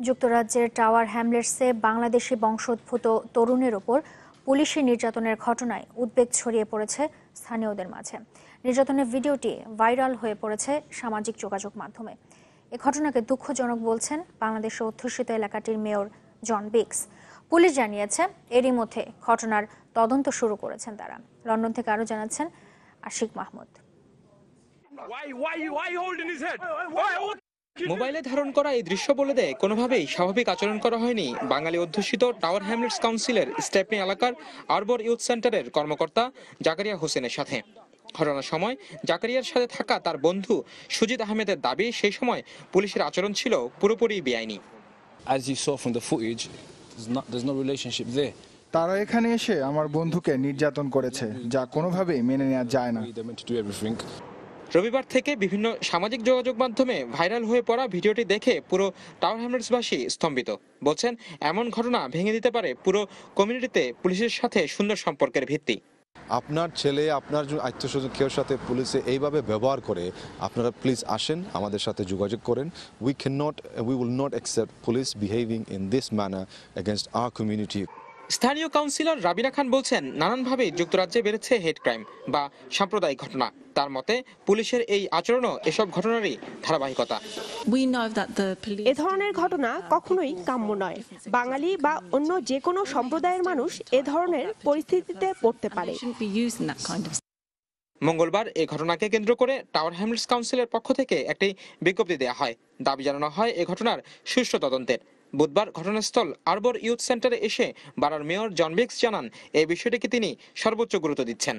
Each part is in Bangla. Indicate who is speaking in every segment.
Speaker 1: যুক্তরাজ্যের টাওয়ার হ্যামলেটসে বাংলাদেশি বংশোদ্ভূত তরুণের ওপর পুলিশি নির্যাতনের ঘটনায় উদ্বেগ ছড়িয়ে পড়েছে স্থানীয়দের মাঝে। নির্যাতনের ভিডিওটি ভাইরাল হয়ে পড়েছে সামাজিক যোগাযোগ মাধ্যমে। এ ঘটনাকে দুঃখজনক বলছেন বাংলাদেশের অধ্যুষিত এলাকাটির মেয়র জন বিক্স। পুলিশ জানিয়েছে এরই মধ্যে ঘটনার তদন্ত শুরু করেছেন তারা। লন্ডন থেকে আরো জানাচ্ছেন আশিক মাহমুদ।
Speaker 2: মোবাইলে ধারণ করা এই দৃশ্য বলে দেয় কোনোভাবেই স্বাভাবিক আচরণ করা হয়নি বাঙালি অধ্যুষিত টাওয়ার হ্যামলেটস কাউন্সিলের স্টেপনি এলাকার আরবর ইউথ সেন্টারের কর্মকর্তা জাকারিয়া হোসেনের সাথে। ঘটনার সময় জাকারিয়ার সাথে থাকা তার বন্ধু সুজিত আহমেদের দাবি সেই সময় পুলিশের আচরণ ছিল পুরোপুরি বেআইনি।
Speaker 3: As you saw from the footage, there's no relationship there.
Speaker 4: তারা এখানে এসে আমার বন্ধুকে নির্যাতন করেছে, যা কোনোভাবেই মেনে নেওয়া যায় না।
Speaker 2: রবিবার থেকে বিভিন্ন সামাজিক যোগাযোগ মাধ্যমে ভাইরাল হয়ে পড়া ভিডিওটি দেখে পুরো টাওয়ার হ্যামলেটসবাসী স্তম্ভিত। বলছেন এমন ঘটনা ভেঙে দিতে পারে পুরো কমিউনিটিতে পুলিশের সাথে সুন্দর সম্পর্কের ভিত্তি।
Speaker 5: আপনার ছেলে আপনার আত্মীয়স্বজন কেউ সাথে পুলিশে এইভাবে ব্যবহার করে, আপনারা প্লিজ আসেন, আমাদের সাথে যোগাযোগ করেন। We will not accept police behaving in this manner against our community.
Speaker 2: স্থানীয় কাউন্সিলর রাবিনা খান বলছেন নানানভাবে যুক্তরাজ্যে বেড়েছে হেট ক্রাইম বা সাম্প্রদায়িক ঘটনা। তার মতে পুলিশের এই আচরণও এসব ঘটনারই ধারাবাহিকতা।
Speaker 6: এ ধরনের ঘটনা কখনোই কাম্য নয়। বাঙালি বা অন্য যে কোনো সম্প্রদায়ের মানুষ এ ধরনের পরিস্থিতিতে পড়তে পারে।
Speaker 2: মঙ্গলবার এই ঘটনাকে কেন্দ্র করে টাওয়ার হ্যামলেটস কাউন্সিলের পক্ষ থেকে একটি বিজ্ঞপ্তি দেওয়া হয়। দাবি জানানো হয় এই ঘটনার সুষ্ঠু তদন্তের। বুধবার ঘটনাস্থল আরবর ইউথ সেন্টারে এসে বারার মেয়র জন বিক্স জানান এই বিষয়টিকে তিনি সর্বোচ্চ গুরুত্ব দিচ্ছেন।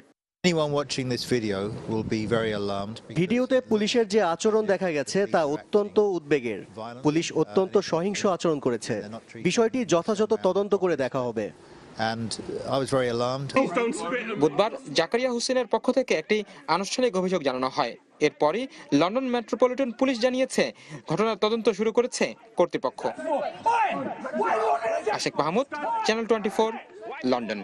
Speaker 7: ভিডিওতে পুলিশের যে আচরণ দেখা গেছে তা অত্যন্ত উদ্বেগের। পুলিশ অত্যন্ত সহিংস আচরণ করেছে। বিষয়টি যথাযথ তদন্ত করে দেখা হবে।
Speaker 2: বুধবার জাকারিয়া হোসেনের পক্ষ থেকে একটি আনুষ্ঠানিক অভিযোগ জানানো হয়। এরপরই লন্ডন মেট্রোপলিটন পুলিশ জানিয়েছে ঘটনার তদন্ত শুরু করেছে কর্তৃপক্ষ। Ashik Mahmud, channel 24, London.